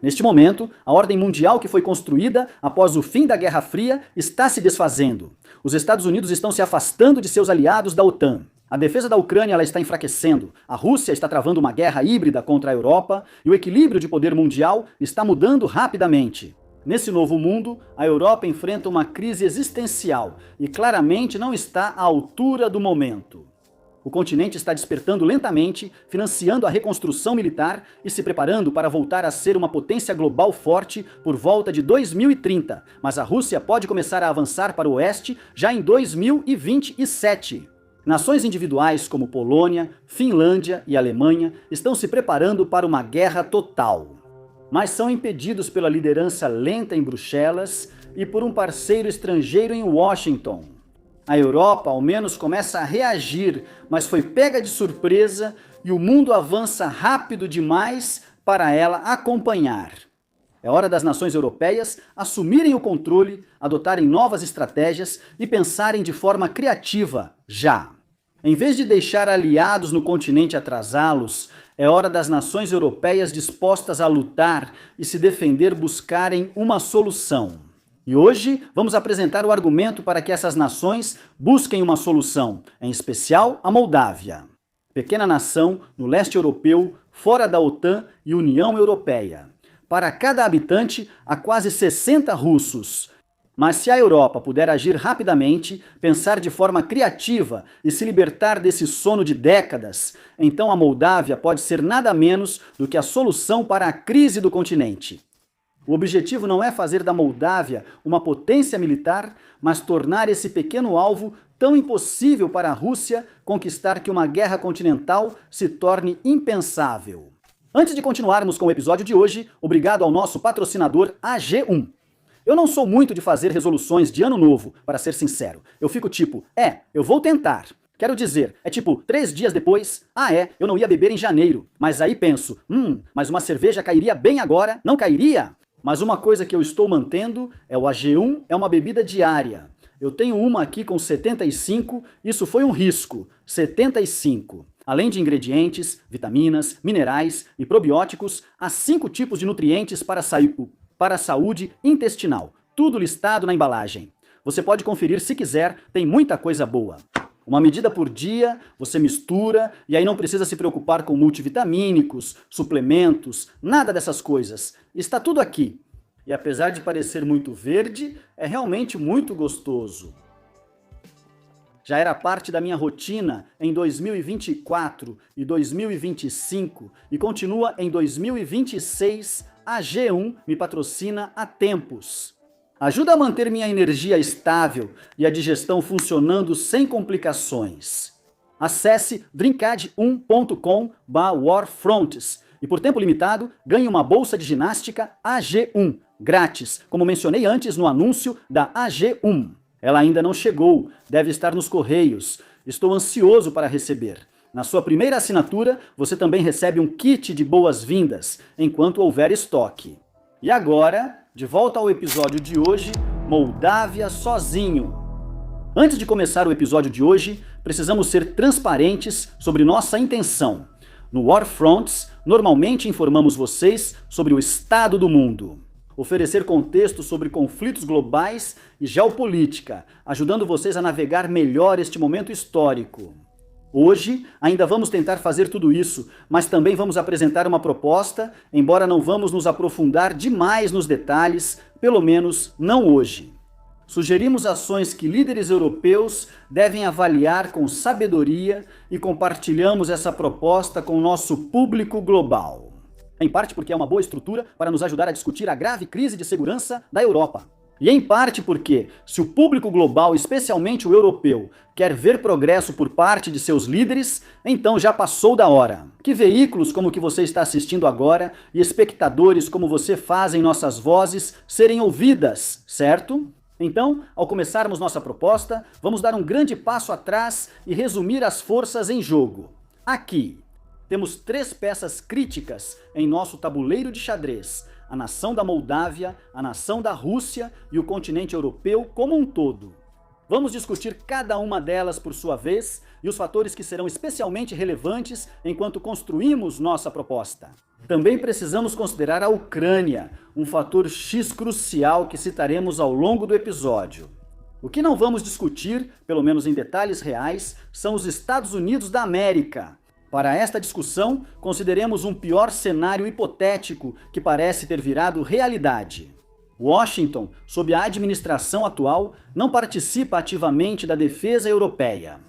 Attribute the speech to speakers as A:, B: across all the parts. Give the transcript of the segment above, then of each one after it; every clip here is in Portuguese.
A: Neste momento, a ordem mundial que foi construída após o fim da Guerra Fria está se desfazendo. Os Estados Unidos estão se afastando de seus aliados da OTAN. A defesa da Ucrânia ela está enfraquecendo, a Rússia está travando uma guerra híbrida contra a Europa e o equilíbrio de poder mundial está mudando rapidamente. Nesse novo mundo, a Europa enfrenta uma crise existencial e claramente não está à altura do momento. O continente está despertando lentamente, financiando a reconstrução militar e se preparando para voltar a ser uma potência global forte por volta de 2030, mas a Rússia pode começar a avançar para o oeste já em 2027. Nações individuais como Polônia, Finlândia e Alemanha estão se preparando para uma guerra total. Mas são impedidos pela liderança lenta em Bruxelas e por um parceiro estrangeiro em Washington. A Europa ao menos começa a reagir, mas foi pega de surpresa e o mundo avança rápido demais para ela acompanhar. É hora das nações europeias assumirem o controle, adotarem novas estratégias e pensarem de forma criativa, já. Em vez de deixar aliados no continente atrasá-los, é hora das nações europeias dispostas a lutar e se defender buscarem uma solução. E hoje vamos apresentar o argumento para que essas nações busquem uma solução, em especial a Moldávia. Pequena nação no leste europeu, fora da OTAN e União Europeia. Para cada habitante, há quase 60 russos. Mas se a Europa puder agir rapidamente, pensar de forma criativa e se libertar desse sono de décadas, então a Moldávia pode ser nada menos do que a solução para a crise do continente. O objetivo não é fazer da Moldávia uma potência militar, mas tornar esse pequeno alvo tão impossível para a Rússia conquistar que uma guerra continental se torne impensável. Antes de continuarmos com o episódio de hoje, obrigado ao nosso patrocinador AG1. Eu não sou muito de fazer resoluções de ano novo, para ser sincero. Eu fico tipo, eu vou tentar. Quero dizer, é tipo, 3 dias depois, eu não ia beber em janeiro. Mas aí penso, mas uma cerveja cairia bem agora, não cairia? Mas uma coisa que eu estou mantendo é o AG1, é uma bebida diária. Eu tenho uma aqui com 75, isso foi um risco, 75. Além de ingredientes, vitaminas, minerais e probióticos, há 5 tipos de nutrientes para a saúde intestinal. Tudo listado na embalagem. Você pode conferir se quiser, tem muita coisa boa. Uma medida por dia, você mistura e aí não precisa se preocupar com multivitamínicos, suplementos, nada dessas coisas. Está tudo aqui. E apesar de parecer muito verde, é realmente muito gostoso. Já era parte da minha rotina em 2024 e 2025 e continua em 2026. A G1 me patrocina há tempos. Ajuda a manter minha energia estável e a digestão funcionando sem complicações. Acesse drinkad1.com/warfronts e por tempo limitado ganhe uma bolsa de ginástica AG1, grátis, como mencionei antes no anúncio da AG1. Ela ainda não chegou, deve estar nos correios. Estou ansioso para receber. Na sua primeira assinatura, você também recebe um kit de boas-vindas, enquanto houver estoque. E agora, de volta ao episódio de hoje, Moldávia sozinho. Antes de começar o episódio de hoje, precisamos ser transparentes sobre nossa intenção. No Warfronts, normalmente informamos vocês sobre o estado do mundo. Oferecer contexto sobre conflitos globais e geopolítica, ajudando vocês a navegar melhor este momento histórico. Hoje, ainda vamos tentar fazer tudo isso, mas também vamos apresentar uma proposta, embora não vamos nos aprofundar demais nos detalhes, pelo menos não hoje. Sugerimos ações que líderes europeus devem avaliar com sabedoria e compartilhamos essa proposta com o nosso público global. Em parte porque é uma boa estrutura para nos ajudar a discutir a grave crise de segurança da Europa. E em parte porque, se o público global, especialmente o europeu, quer ver progresso por parte de seus líderes, então já passou da hora. Que veículos como o que você está assistindo agora e espectadores como você fazem nossas vozes serem ouvidas, certo? Então, ao começarmos nossa proposta, vamos dar um grande passo atrás e resumir as forças em jogo. Aqui, temos 3 peças críticas em nosso tabuleiro de xadrez: a nação da Moldávia, a nação da Rússia e o continente europeu como um todo. Vamos discutir cada uma delas por sua vez e os fatores que serão especialmente relevantes enquanto construímos nossa proposta. Também precisamos considerar a Ucrânia, um fator X crucial que citaremos ao longo do episódio. O que não vamos discutir, pelo menos em detalhes reais, são os Estados Unidos da América. Para esta discussão, consideremos um pior cenário hipotético que parece ter virado realidade. Washington, sob a administração atual, não participa ativamente da defesa europeia.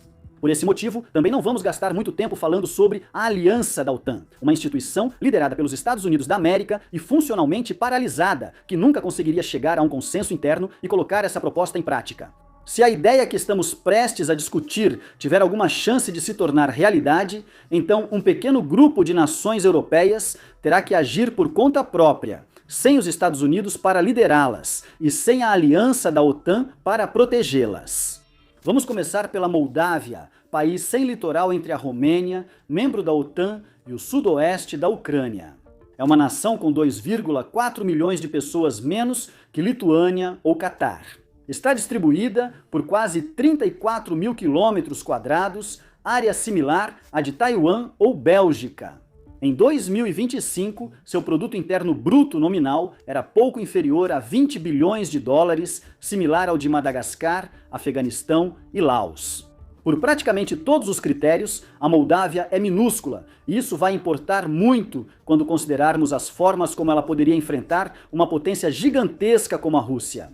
A: Por esse motivo, também não vamos gastar muito tempo falando sobre a Aliança da OTAN, uma instituição liderada pelos Estados Unidos da América e funcionalmente paralisada, que nunca conseguiria chegar a um consenso interno e colocar essa proposta em prática. Se a ideia que estamos prestes a discutir tiver alguma chance de se tornar realidade, então um pequeno grupo de nações europeias terá que agir por conta própria, sem os Estados Unidos para liderá-las e sem a aliança da OTAN para protegê-las. Vamos começar pela Moldávia, país sem litoral entre a Romênia, membro da OTAN, e o sudoeste da Ucrânia. É uma nação com 2,4 milhões de pessoas menos que Lituânia ou Catar. Está distribuída por quase 34 mil quilômetros quadrados, área similar à de Taiwan ou Bélgica. Em 2025, seu produto interno bruto nominal era pouco inferior a 20 bilhões de dólares, similar ao de Madagascar, Afeganistão e Laos. Por praticamente todos os critérios, a Moldávia é minúscula, e isso vai importar muito quando considerarmos as formas como ela poderia enfrentar uma potência gigantesca como a Rússia.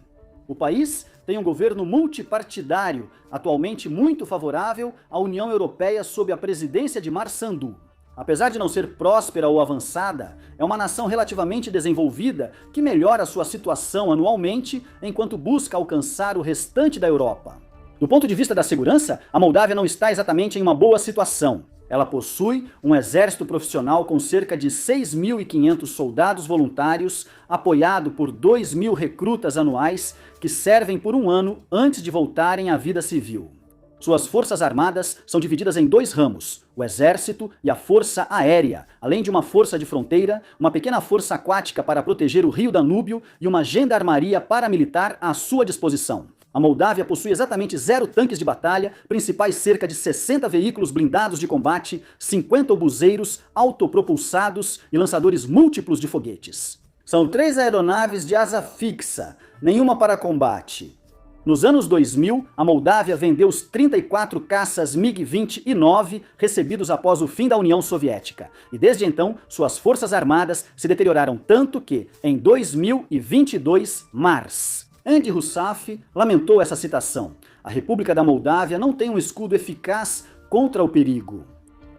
A: O país tem um governo multipartidário, atualmente muito favorável à União Europeia sob a presidência de Sandu. Apesar de não ser próspera ou avançada, é uma nação relativamente desenvolvida que melhora sua situação anualmente enquanto busca alcançar o restante da Europa. Do ponto de vista da segurança, a Moldávia não está exatamente em uma boa situação. Ela possui um exército profissional com cerca de 6.500 soldados voluntários, apoiado por 2.000 recrutas anuais que servem por um ano antes de voltarem à vida civil. Suas forças armadas são divididas em dois ramos, o exército e a força aérea, além de uma força de fronteira, uma pequena força aquática para proteger o rio Danúbio e uma gendarmaria paramilitar à sua disposição. A Moldávia possui exatamente 0 tanques de batalha, principais cerca de 60 veículos blindados de combate, 50 obuseiros autopropulsados e lançadores múltiplos de foguetes. São 3 aeronaves de asa fixa, nenhuma para combate. Nos anos 2000, a Moldávia vendeu os 34 caças MiG-20 e 9 recebidos após o fim da União Soviética. E desde então, suas forças armadas se deterioraram tanto que, em 2022, Mars. Andy Rousseff lamentou essa citação. A República da Moldávia não tem um escudo eficaz contra o perigo.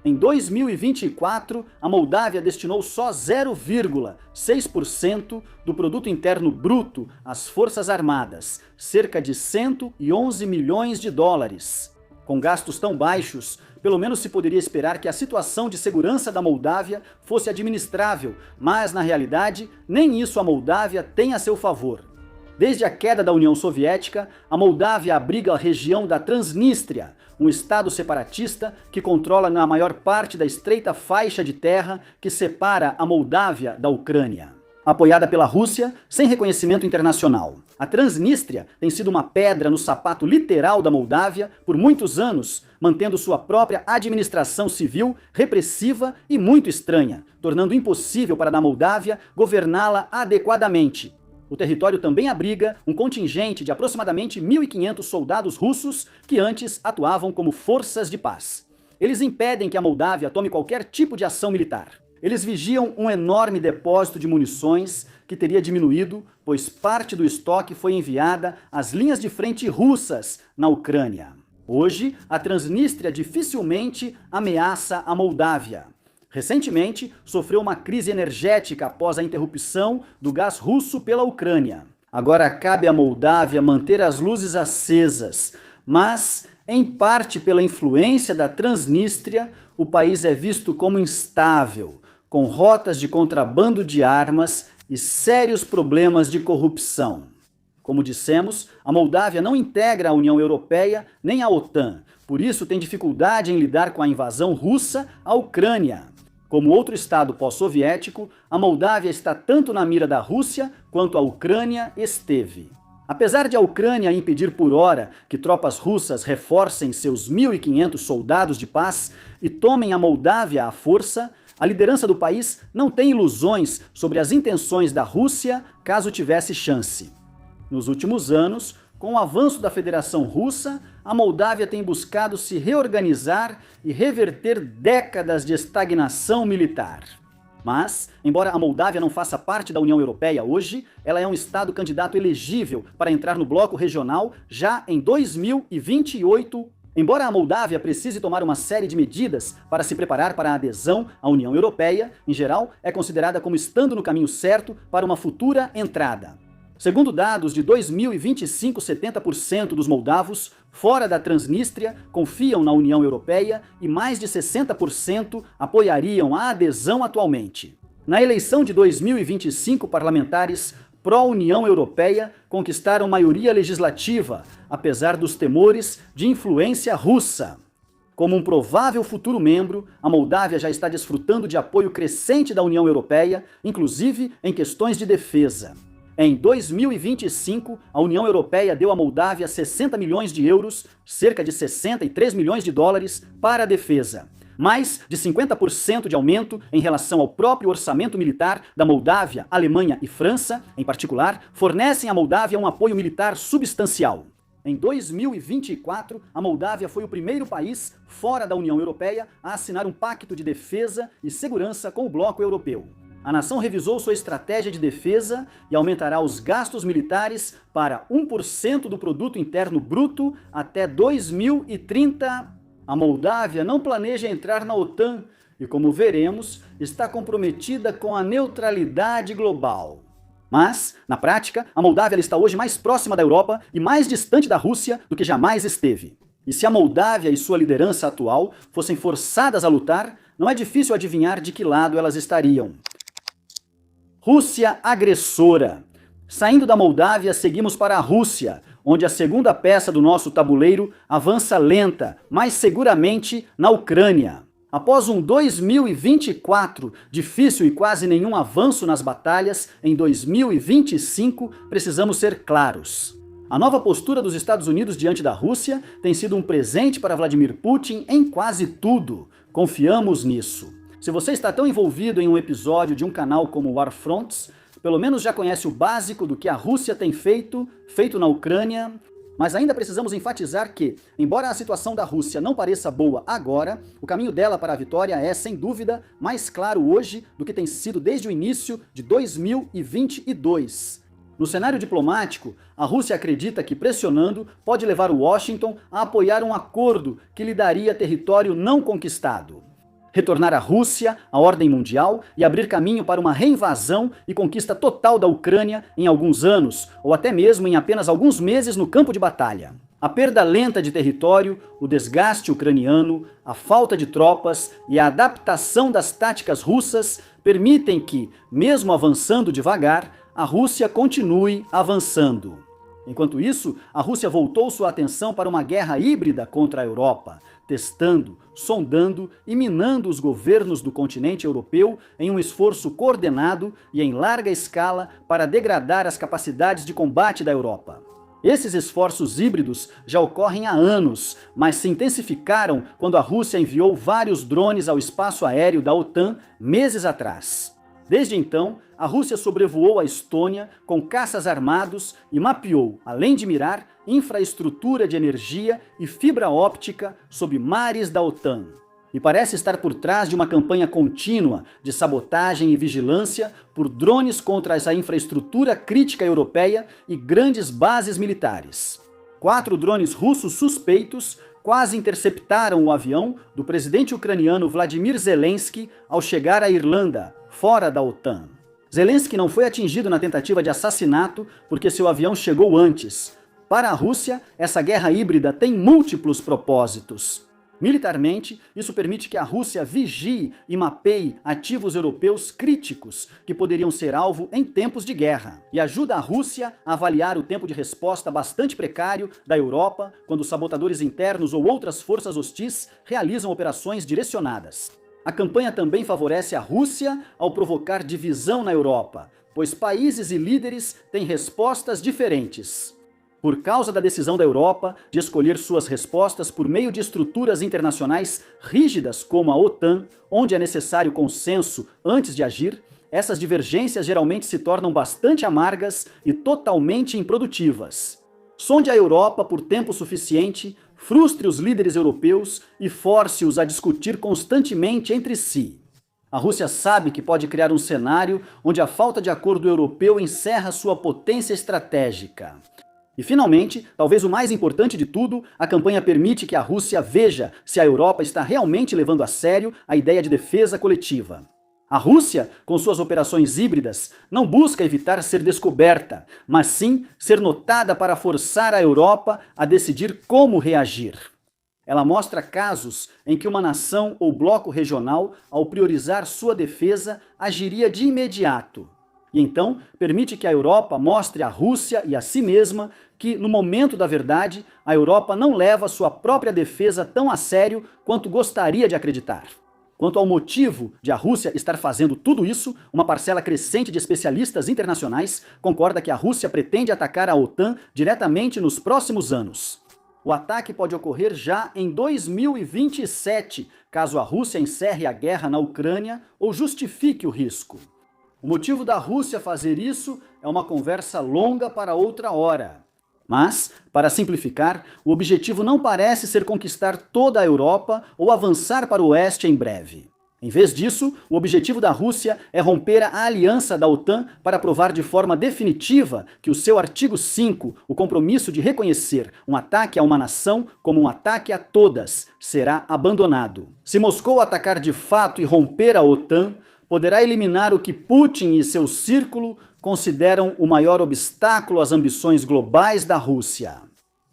A: Em 2024, a Moldávia destinou só 0,6% do produto interno bruto às forças armadas, cerca de 111 milhões de dólares. Com gastos tão baixos, pelo menos se poderia esperar que a situação de segurança da Moldávia fosse administrável, mas na realidade, nem isso a Moldávia tem a seu favor. Desde a queda da União Soviética, a Moldávia abriga a região da Transnistria, um estado separatista que controla na maior parte da estreita faixa de terra que separa a Moldávia da Ucrânia. Apoiada pela Rússia, sem reconhecimento internacional. A Transnistria tem sido uma pedra no sapato literal da Moldávia por muitos anos, mantendo sua própria administração civil repressiva e muito estranha, tornando impossível para a Moldávia governá-la adequadamente. O território também abriga um contingente de aproximadamente 1.500 soldados russos que antes atuavam como forças de paz. Eles impedem que a Moldávia tome qualquer tipo de ação militar. Eles vigiam um enorme depósito de munições que teria diminuído, pois parte do estoque foi enviada às linhas de frente russas na Ucrânia. Hoje, a Transnistria dificilmente ameaça a Moldávia. Recentemente, sofreu uma crise energética após a interrupção do gás russo pela Ucrânia. Agora cabe à Moldávia manter as luzes acesas, mas, em parte pela influência da Transnistria, o país é visto como instável, com rotas de contrabando de armas e sérios problemas de corrupção. Como dissemos, a Moldávia não integra a União Europeia nem a OTAN, por isso tem dificuldade em lidar com a invasão russa à Ucrânia. Como outro estado pós-soviético, a Moldávia está tanto na mira da Rússia quanto a Ucrânia esteve. Apesar de a Ucrânia impedir por hora que tropas russas reforcem seus 1.500 soldados de paz e tomem a Moldávia à força, a liderança do país não tem ilusões sobre as intenções da Rússia caso tivesse chance. Nos últimos anos, com o avanço da Federação Russa, a Moldávia tem buscado se reorganizar e reverter décadas de estagnação militar. Mas, embora a Moldávia não faça parte da União Europeia hoje, ela é um estado candidato elegível para entrar no bloco regional já em 2028. Embora a Moldávia precise tomar uma série de medidas para se preparar para a adesão à União Europeia, em geral, é considerada como estando no caminho certo para uma futura entrada. Segundo dados de 2025, 70% dos moldavos fora da Transnistria confiam na União Europeia e mais de 60% apoiariam a adesão atualmente. Na eleição de 2025, parlamentares pró-União Europeia conquistaram maioria legislativa, apesar dos temores de influência russa. Como um provável futuro membro, a Moldávia já está desfrutando de apoio crescente da União Europeia, inclusive em questões de defesa. Em 2025, a União Europeia deu à Moldávia 60 milhões de euros, cerca de 63 milhões de dólares, para a defesa. Mais de 50% de aumento em relação ao próprio orçamento militar da Moldávia, Alemanha e França, em particular, fornecem à Moldávia um apoio militar substancial. Em 2024, a Moldávia foi o primeiro país fora da União Europeia a assinar um pacto de defesa e segurança com o bloco europeu. A nação revisou sua estratégia de defesa e aumentará os gastos militares para 1% do produto interno bruto até 2030. A Moldávia não planeja entrar na OTAN e, como veremos, está comprometida com a neutralidade global. Mas, na prática, a Moldávia está hoje mais próxima da Europa e mais distante da Rússia do que jamais esteve. E se a Moldávia e sua liderança atual fossem forçadas a lutar, não é difícil adivinhar de que lado elas estariam. Rússia agressora. Saindo da Moldávia, seguimos para a Rússia, onde a segunda peça do nosso tabuleiro avança lenta, mas seguramente na Ucrânia. Após um 2024 difícil e quase nenhum avanço nas batalhas, em 2025 precisamos ser claros. A nova postura dos Estados Unidos diante da Rússia tem sido um presente para Vladimir Putin em quase tudo. Confiamos nisso. Se você está tão envolvido em um episódio de um canal como Warfronts, pelo menos já conhece o básico do que a Rússia tem feito na Ucrânia, mas ainda precisamos enfatizar que, embora a situação da Rússia não pareça boa agora, o caminho dela para a vitória é, sem dúvida, mais claro hoje do que tem sido desde o início de 2022. No cenário diplomático, a Rússia acredita que pressionando pode levar Washington a apoiar um acordo que lhe daria território não conquistado. Retornar a Rússia à ordem mundial e abrir caminho para uma reinvasão e conquista total da Ucrânia em alguns anos, ou até mesmo em apenas alguns meses no campo de batalha. A perda lenta de território, o desgaste ucraniano, a falta de tropas e a adaptação das táticas russas permitem que, mesmo avançando devagar, a Rússia continue avançando. Enquanto isso, a Rússia voltou sua atenção para uma guerra híbrida contra a Europa, testando, sondando e minando os governos do continente europeu em um esforço coordenado e em larga escala para degradar as capacidades de combate da Europa. Esses esforços híbridos já ocorrem há anos, mas se intensificaram quando a Rússia enviou vários drones ao espaço aéreo da OTAN meses atrás. Desde então, a Rússia sobrevoou a Estônia com caças armados e mapeou, além de mirar, infraestrutura de energia e fibra óptica sob mares da OTAN. E parece estar por trás de uma campanha contínua de sabotagem e vigilância por drones contra essa infraestrutura crítica europeia e grandes bases militares. 4 drones russos suspeitos quase interceptaram o avião do presidente ucraniano Vladimir Zelensky ao chegar à Irlanda, fora da OTAN. Zelensky não foi atingido na tentativa de assassinato porque seu avião chegou antes. Para a Rússia, essa guerra híbrida tem múltiplos propósitos. Militarmente, isso permite que a Rússia vigie e mapeie ativos europeus críticos que poderiam ser alvo em tempos de guerra, e ajuda a Rússia a avaliar o tempo de resposta bastante precário da Europa quando sabotadores internos ou outras forças hostis realizam operações direcionadas. A campanha também favorece a Rússia ao provocar divisão na Europa, pois países e líderes têm respostas diferentes. Por causa da decisão da Europa de escolher suas respostas por meio de estruturas internacionais rígidas como a OTAN, onde é necessário consenso antes de agir, essas divergências geralmente se tornam bastante amargas e totalmente improdutivas. Sonde a Europa por tempo suficiente, frustre os líderes europeus e force-os a discutir constantemente entre si. A Rússia sabe que pode criar um cenário onde a falta de acordo europeu encerra sua potência estratégica. E finalmente, talvez o mais importante de tudo, a campanha permite que a Rússia veja se a Europa está realmente levando a sério a ideia de defesa coletiva. A Rússia, com suas operações híbridas, não busca evitar ser descoberta, mas sim ser notada para forçar a Europa a decidir como reagir. Ela mostra casos em que uma nação ou bloco regional, ao priorizar sua defesa, agiria de imediato. E então permite que a Europa mostre à Rússia e a si mesma que, no momento da verdade, a Europa não leva sua própria defesa tão a sério quanto gostaria de acreditar. Quanto ao motivo de a Rússia estar fazendo tudo isso, uma parcela crescente de especialistas internacionais concorda que a Rússia pretende atacar a OTAN diretamente nos próximos anos. O ataque pode ocorrer já em 2027, caso a Rússia encerre a guerra na Ucrânia ou justifique o risco. O motivo da Rússia fazer isso é uma conversa longa para outra hora. Mas, para simplificar, o objetivo não parece ser conquistar toda a Europa ou avançar para o oeste em breve. Em vez disso, o objetivo da Rússia é romper a aliança da OTAN para provar de forma definitiva que o seu artigo 5, o compromisso de reconhecer um ataque a uma nação como um ataque a todas, será abandonado. Se Moscou atacar de fato e romper a OTAN, poderá eliminar o que Putin e seu círculo consideram o maior obstáculo às ambições globais da Rússia.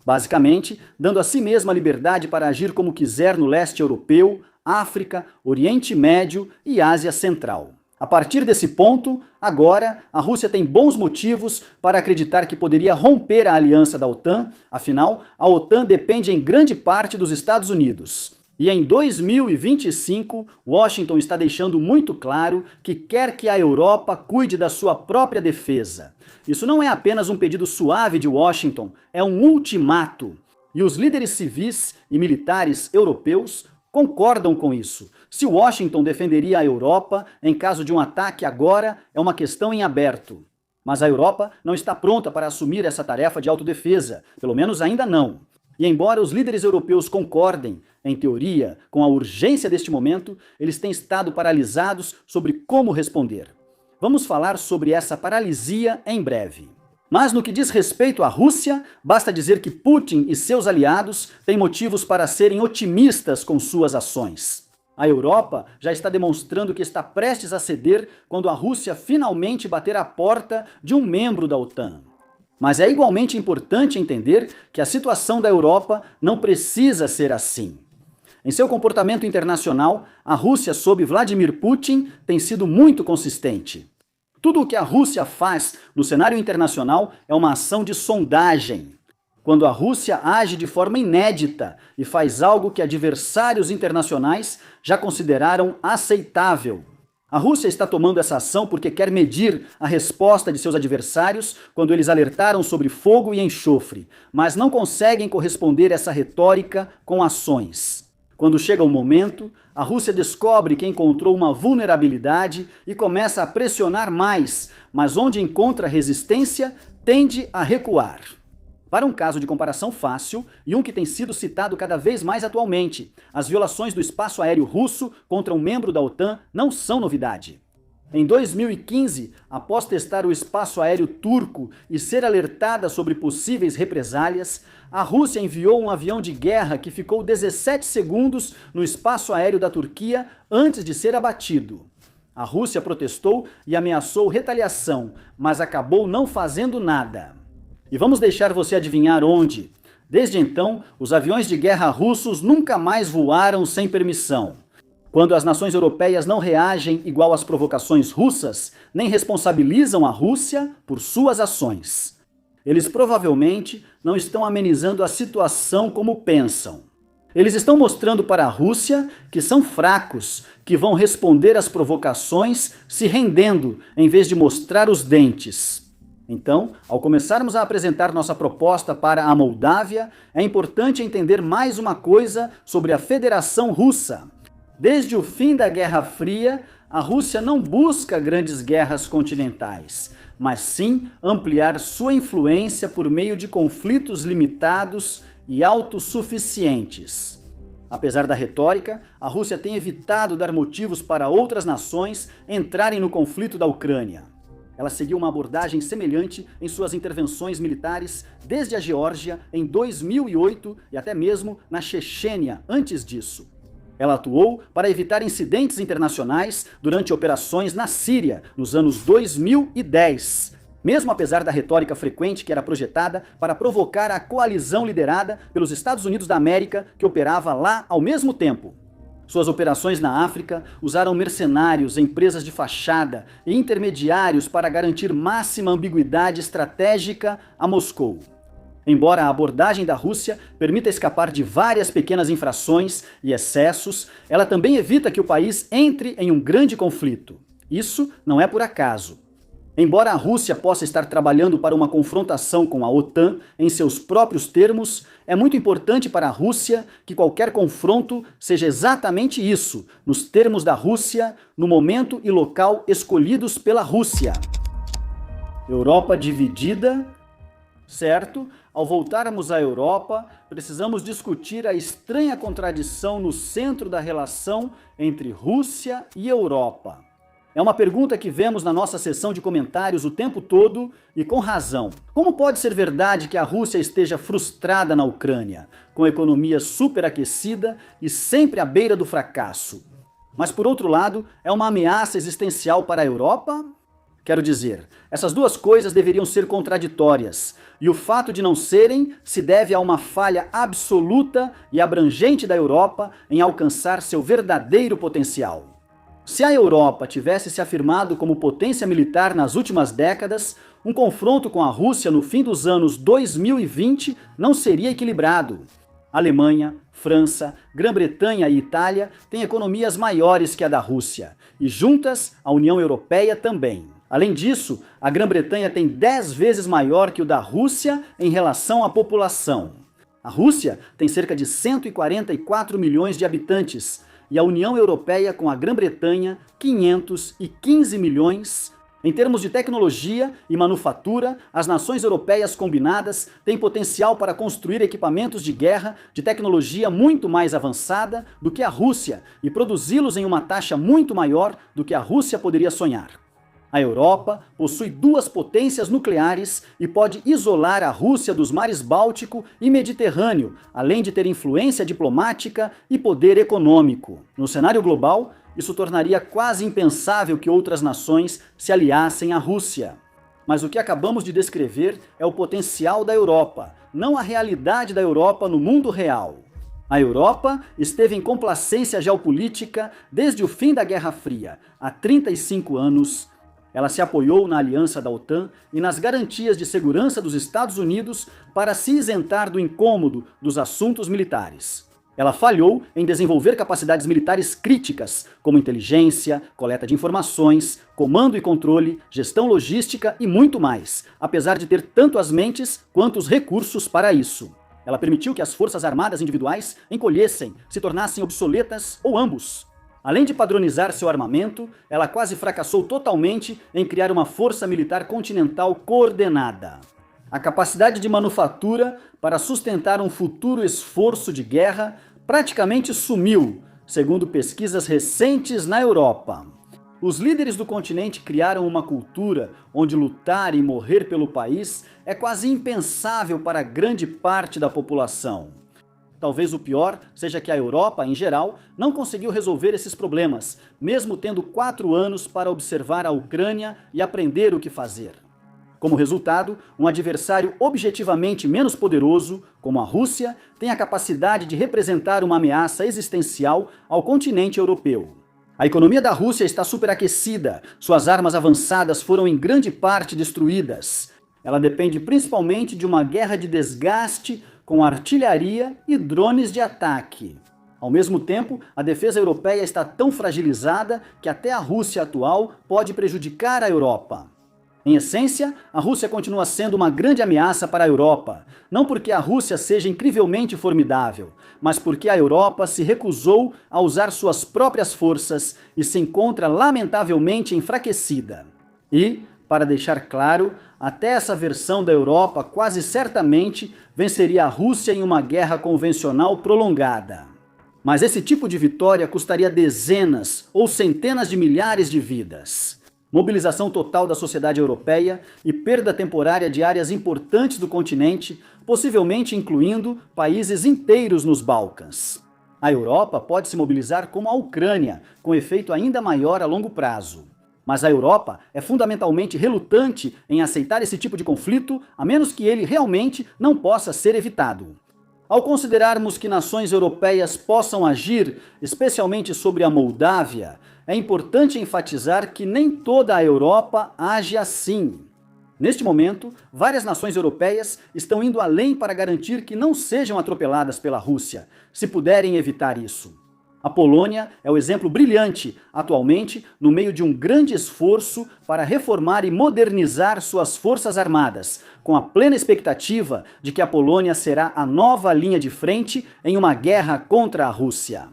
A: Basicamente, dando a si mesma liberdade para agir como quiser no leste europeu, África, Oriente Médio e Ásia Central. A partir desse ponto, agora, a Rússia tem bons motivos para acreditar que poderia romper a aliança da OTAN, afinal, a OTAN depende em grande parte dos Estados Unidos. E em 2025, Washington está deixando muito claro que quer que a Europa cuide da sua própria defesa. Isso não é apenas um pedido suave de Washington, é um ultimato. E os líderes civis e militares europeus concordam com isso. Se Washington defenderia a Europa em caso de um ataque agora, é uma questão em aberto. Mas a Europa não está pronta para assumir essa tarefa de autodefesa, pelo menos ainda não. E embora os líderes europeus concordem, em teoria, com a urgência deste momento, eles têm estado paralisados sobre como responder. Vamos falar sobre essa paralisia em breve. Mas no que diz respeito à Rússia, basta dizer que Putin e seus aliados têm motivos para serem otimistas com suas ações. A Europa já está demonstrando que está prestes a ceder quando a Rússia finalmente bater à porta de um membro da OTAN. Mas é igualmente importante entender que a situação da Europa não precisa ser assim. Em seu comportamento internacional, a Rússia sob Vladimir Putin tem sido muito consistente. Tudo o que a Rússia faz no cenário internacional é uma ação de sondagem. Quando a Rússia age de forma inédita e faz algo que adversários internacionais já consideraram aceitável. A Rússia está tomando essa ação porque quer medir a resposta de seus adversários quando eles alertaram sobre fogo e enxofre, mas não conseguem corresponder a essa retórica com ações. Quando chega o momento, a Rússia descobre que encontrou uma vulnerabilidade e começa a pressionar mais, mas onde encontra resistência, tende a recuar. Para um caso de comparação fácil, e um que tem sido citado cada vez mais atualmente, as violações do espaço aéreo russo contra um membro da OTAN não são novidade. Em 2015, após testar o espaço aéreo turco e ser alertada sobre possíveis represálias, a Rússia enviou um avião de guerra que ficou 17 segundos no espaço aéreo da Turquia antes de ser abatido. A Rússia protestou e ameaçou retaliação, mas acabou não fazendo nada. E vamos deixar você adivinhar onde. Desde então, os aviões de guerra russos nunca mais voaram sem permissão. Quando as nações europeias não reagem igual às provocações russas, nem responsabilizam a Rússia por suas ações. Eles provavelmente não estão amenizando a situação como pensam. Eles estão mostrando para a Rússia que são fracos, que vão responder às provocações se rendendo, em vez de mostrar os dentes. Então, ao começarmos a apresentar nossa proposta para a Moldávia, é importante entender mais uma coisa sobre a Federação Russa. Desde o fim da Guerra Fria, a Rússia não busca grandes guerras continentais, mas sim ampliar sua influência por meio de conflitos limitados e autossuficientes. Apesar da retórica, a Rússia tem evitado dar motivos para outras nações entrarem no conflito da Ucrânia. Ela seguiu uma abordagem semelhante em suas intervenções militares desde a Geórgia em 2008 e até mesmo na Chechênia antes disso. Ela atuou para evitar incidentes internacionais durante operações na Síria nos anos 2010, mesmo apesar da retórica frequente que era projetada para provocar a coalizão liderada pelos Estados Unidos da América que operava lá ao mesmo tempo. Suas operações na África usaram mercenários, empresas de fachada e intermediários para garantir máxima ambiguidade estratégica a Moscou. Embora a abordagem da Rússia permita escapar de várias pequenas infrações e excessos, ela também evita que o país entre em um grande conflito. Isso não é por acaso. Embora a Rússia possa estar trabalhando para uma confrontação com a OTAN em seus próprios termos, é muito importante para a Rússia que qualquer confronto seja exatamente isso, nos termos da Rússia, no momento e local escolhidos pela Rússia. Europa dividida, certo? Ao voltarmos à Europa, precisamos discutir a estranha contradição no centro da relação entre Rússia e Europa. É uma pergunta que vemos na nossa seção de comentários o tempo todo e com razão. Como pode ser verdade que a Rússia esteja frustrada na Ucrânia, com a economia superaquecida e sempre à beira do fracasso? Mas por outro lado, é uma ameaça existencial para a Europa? Quero dizer, essas duas coisas deveriam ser contraditórias, e o fato de não serem se deve a uma falha absoluta e abrangente da Europa em alcançar seu verdadeiro potencial. Se a Europa tivesse se afirmado como potência militar nas últimas décadas, um confronto com a Rússia no fim dos anos 2020 não seria equilibrado. Alemanha, França, Grã-Bretanha e Itália têm economias maiores que a da Rússia, e juntas a União Europeia também. Além disso, a Grã-Bretanha tem 10 vezes maior que o da Rússia em relação à população. A Rússia tem cerca de 144 milhões de habitantes, e a União Europeia com a Grã-Bretanha 515 milhões. Em termos de tecnologia e manufatura, as nações europeias combinadas têm potencial para construir equipamentos de guerra de tecnologia muito mais avançada do que a Rússia e produzi-los em uma taxa muito maior do que a Rússia poderia sonhar. A Europa possui 2 potências nucleares e pode isolar a Rússia dos mares Báltico e Mediterrâneo, além de ter influência diplomática e poder econômico. No cenário global, isso tornaria quase impensável que outras nações se aliassem à Rússia. Mas o que acabamos de descrever é o potencial da Europa, não a realidade da Europa no mundo real. A Europa esteve em complacência geopolítica desde o fim da Guerra Fria, há 35 anos. Ela se apoiou na aliança da OTAN e nas garantias de segurança dos Estados Unidos para se isentar do incômodo dos assuntos militares. Ela falhou em desenvolver capacidades militares críticas, como inteligência, coleta de informações, comando e controle, gestão logística e muito mais, apesar de ter tanto as mentes quanto os recursos para isso. Ela permitiu que as forças armadas individuais encolhessem, se tornassem obsoletas ou ambos. Além de padronizar seu armamento, ela quase fracassou totalmente em criar uma força militar continental coordenada. A capacidade de manufatura para sustentar um futuro esforço de guerra praticamente sumiu, segundo pesquisas recentes na Europa. Os líderes do continente criaram uma cultura onde lutar e morrer pelo país é quase impensável para grande parte da população. Talvez o pior seja que a Europa, em geral, não conseguiu resolver esses problemas, mesmo tendo 4 anos para observar a Ucrânia e aprender o que fazer. Como resultado, um adversário objetivamente menos poderoso, como a Rússia, tem a capacidade de representar uma ameaça existencial ao continente europeu. A economia da Rússia está superaquecida, suas armas avançadas foram em grande parte destruídas. Ela depende principalmente de uma guerra de desgaste com artilharia e drones de ataque. Ao mesmo tempo, a defesa europeia está tão fragilizada que até a Rússia atual pode prejudicar a Europa. Em essência, a Rússia continua sendo uma grande ameaça para a Europa, não porque a Rússia seja incrivelmente formidável, mas porque a Europa se recusou a usar suas próprias forças e se encontra lamentavelmente enfraquecida. E, para deixar claro, até essa versão da Europa quase certamente venceria a Rússia em uma guerra convencional prolongada. Mas esse tipo de vitória custaria dezenas ou centenas de milhares de vidas. Mobilização total da sociedade europeia e perda temporária de áreas importantes do continente, possivelmente incluindo países inteiros nos Balcãs. A Europa pode se mobilizar como a Ucrânia, com efeito ainda maior a longo prazo. Mas a Europa é fundamentalmente relutante em aceitar esse tipo de conflito, a menos que ele realmente não possa ser evitado. Ao considerarmos que nações europeias possam agir, especialmente sobre a Moldávia, é importante enfatizar que nem toda a Europa age assim. Neste momento, várias nações europeias estão indo além para garantir que não sejam atropeladas pela Rússia, se puderem evitar isso. A Polônia é o exemplo brilhante, atualmente, no meio de um grande esforço para reformar e modernizar suas forças armadas, com a plena expectativa de que a Polônia será a nova linha de frente em uma guerra contra a Rússia.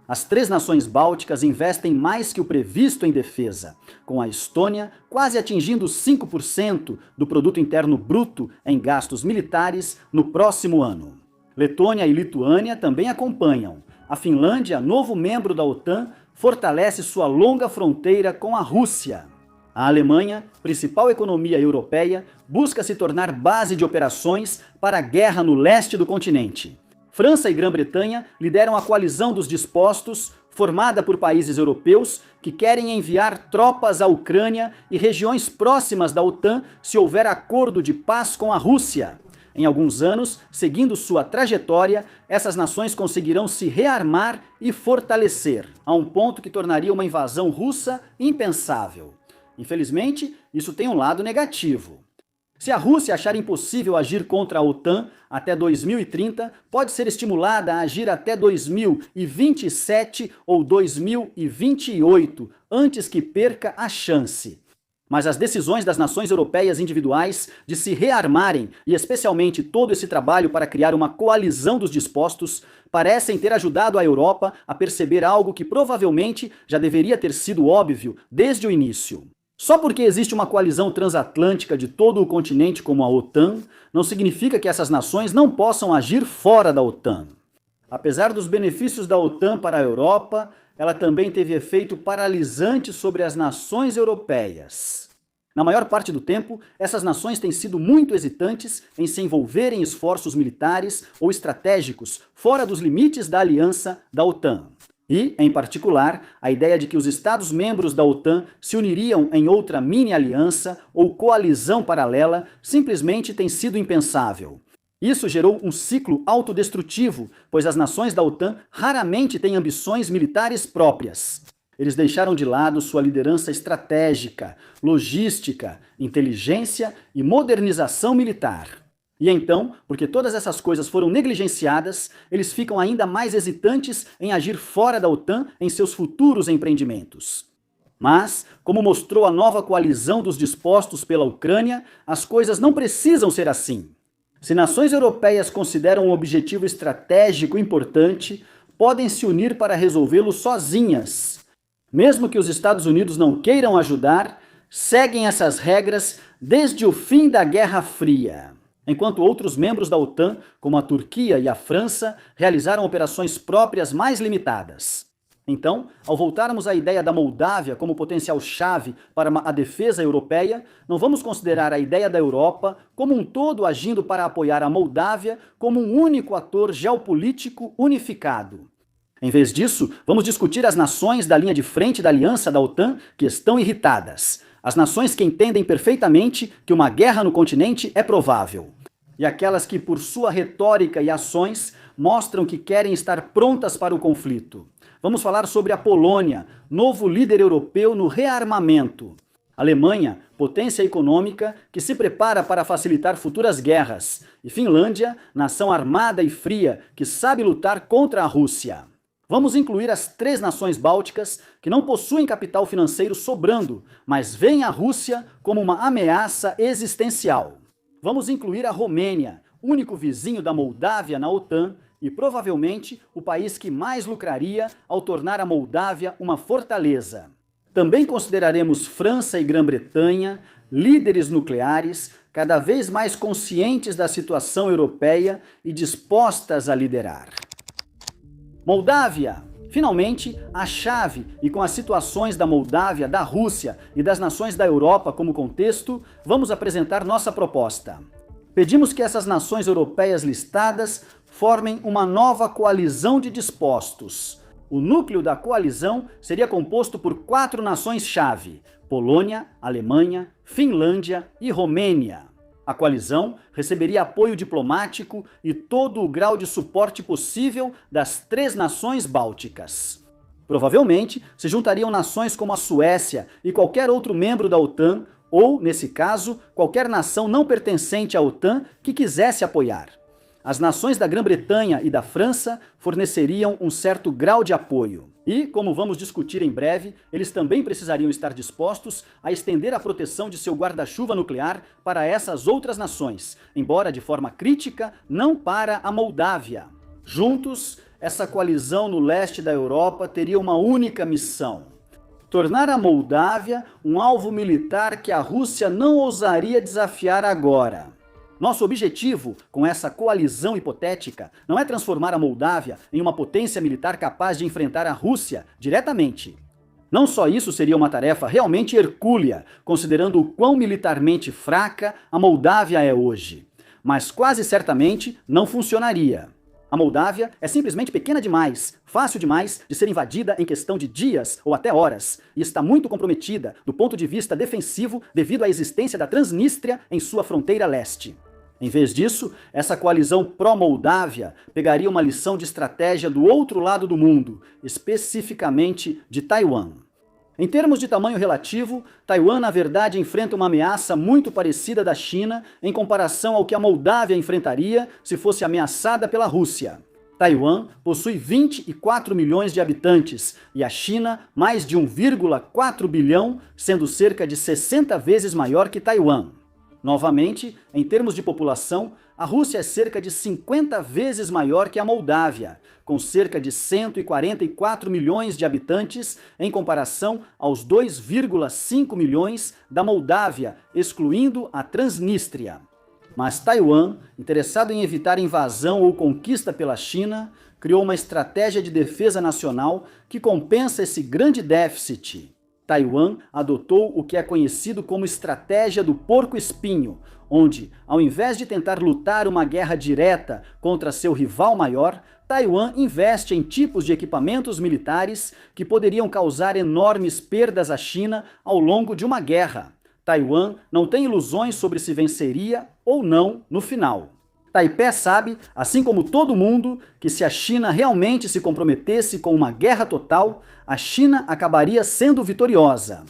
A: As 3 nações bálticas investem mais que o previsto em defesa, com a Estônia quase atingindo 5% do produto interno bruto em gastos militares no próximo ano. Letônia e Lituânia também acompanham. A Finlândia, novo membro da OTAN, fortalece sua longa fronteira com a Rússia. A Alemanha, principal economia europeia, busca se tornar base de operações para a guerra no leste do continente. França e Grã-Bretanha lideram a coalizão dos dispostos, formada por países europeus que querem enviar tropas à Ucrânia e regiões próximas da OTAN se houver acordo de paz com a Rússia. Em alguns anos, seguindo sua trajetória, essas nações conseguirão se rearmar e fortalecer, a um ponto que tornaria uma invasão russa impensável. Infelizmente, isso tem um lado negativo. Se a Rússia achar impossível agir contra a OTAN até 2030, pode ser estimulada a agir até 2027 ou 2028, antes que perca a chance. Mas as decisões das nações europeias individuais de se rearmarem, e especialmente todo esse trabalho para criar uma coalizão dos dispostos, parecem ter ajudado a Europa a perceber algo que provavelmente já deveria ter sido óbvio desde o início. Só porque existe uma coalizão transatlântica de todo o continente como a OTAN, não significa que essas nações não possam agir fora da OTAN. Apesar dos benefícios da OTAN para a Europa, ela também teve efeito paralisante sobre as nações europeias. Na maior parte do tempo, essas nações têm sido muito hesitantes em se envolver em esforços militares ou estratégicos fora dos limites da aliança da OTAN. E, em particular, a ideia de que os Estados-membros da OTAN se uniriam em outra mini-aliança ou coalizão paralela simplesmente tem sido impensável. Isso gerou um ciclo autodestrutivo, pois as nações da OTAN raramente têm ambições militares próprias. Eles deixaram de lado sua liderança estratégica, logística, inteligência e modernização militar. E então, porque todas essas coisas foram negligenciadas, eles ficam ainda mais hesitantes em agir fora da OTAN em seus futuros empreendimentos. Mas, como mostrou a nova coalizão dos dispostos pela Ucrânia, as coisas não precisam ser assim. Se nações europeias consideram um objetivo estratégico importante, podem se unir para resolvê-lo sozinhas. Mesmo que os Estados Unidos não queiram ajudar, seguem essas regras desde o fim da Guerra Fria. Enquanto outros membros da OTAN, como a Turquia e a França, realizaram operações próprias mais limitadas. Então, ao voltarmos à ideia da Moldávia como potencial-chave para a defesa europeia, não vamos considerar a ideia da Europa como um todo agindo para apoiar a Moldávia como um único ator geopolítico unificado. Em vez disso, vamos discutir as nações da linha de frente da aliança da OTAN que estão irritadas. As nações que entendem perfeitamente que uma guerra no continente é provável. E aquelas que, por sua retórica e ações, mostram que querem estar prontas para o conflito. Vamos falar sobre a Polônia, novo líder europeu no rearmamento. Alemanha, potência econômica que se prepara para facilitar futuras guerras, e Finlândia, nação armada e fria que sabe lutar contra a Rússia. Vamos incluir as 3 nações bálticas que não possuem capital financeiro sobrando, mas veem a Rússia como uma ameaça existencial. Vamos incluir a Romênia, único vizinho da Moldávia na OTAN e provavelmente o país que mais lucraria ao tornar a Moldávia uma fortaleza. Também consideraremos França e Grã-Bretanha, líderes nucleares, cada vez mais conscientes da situação europeia e dispostas a liderar. Moldávia! Finalmente, a chave, e com as situações da Moldávia, da Rússia e das nações da Europa como contexto, vamos apresentar nossa proposta. Pedimos que essas nações europeias listadas formem uma nova coalizão de dispostos. O núcleo da coalizão seria composto por 4 nações-chave: Polônia, Alemanha, Finlândia e Romênia. A coalizão receberia apoio diplomático e todo o grau de suporte possível das 3 nações bálticas. Provavelmente se juntariam nações como a Suécia e qualquer outro membro da OTAN, ou, nesse caso, qualquer nação não pertencente à OTAN que quisesse apoiar. As nações da Grã-Bretanha e da França forneceriam um certo grau de apoio. E, como vamos discutir em breve, eles também precisariam estar dispostos a estender a proteção de seu guarda-chuva nuclear para essas outras nações, embora de forma crítica, não para a Moldávia. Juntos, essa coalizão no leste da Europa teria uma única missão: tornar a Moldávia um alvo militar que a Rússia não ousaria desafiar agora. Nosso objetivo com essa coalizão hipotética não é transformar a Moldávia em uma potência militar capaz de enfrentar a Rússia diretamente. Não só isso seria uma tarefa realmente hercúlea, considerando o quão militarmente fraca a Moldávia é hoje, mas quase certamente não funcionaria. A Moldávia é simplesmente pequena demais, fácil demais de ser invadida em questão de dias ou até horas, e está muito comprometida do ponto de vista defensivo devido à existência da Transnistria em sua fronteira leste. Em vez disso, essa coalizão pró-Moldávia pegaria uma lição de estratégia do outro lado do mundo, especificamente de Taiwan. Em termos de tamanho relativo, Taiwan na verdade enfrenta uma ameaça muito parecida da China em comparação ao que a Moldávia enfrentaria se fosse ameaçada pela Rússia. Taiwan possui 24 milhões de habitantes e a China mais de 1,4 bilhão, sendo cerca de 60 vezes maior que Taiwan. Novamente, em termos de população, a Rússia é cerca de 50 vezes maior que a Moldávia, com cerca de 144 milhões de habitantes em comparação aos 2,5 milhões da Moldávia, excluindo a Transnistria. Mas Taiwan, interessado em evitar invasão ou conquista pela China, criou uma estratégia de defesa nacional que compensa esse grande déficit. Taiwan adotou o que é conhecido como estratégia do porco-espinho, onde, ao invés de tentar lutar uma guerra direta contra seu rival maior, Taiwan investe em tipos de equipamentos militares que poderiam causar enormes perdas à China ao longo de uma guerra. Taiwan não tem ilusões sobre se venceria ou não no final. Taipei sabe, assim como todo mundo, que se a China realmente se comprometesse com uma guerra total, a China acabaria sendo vitoriosa.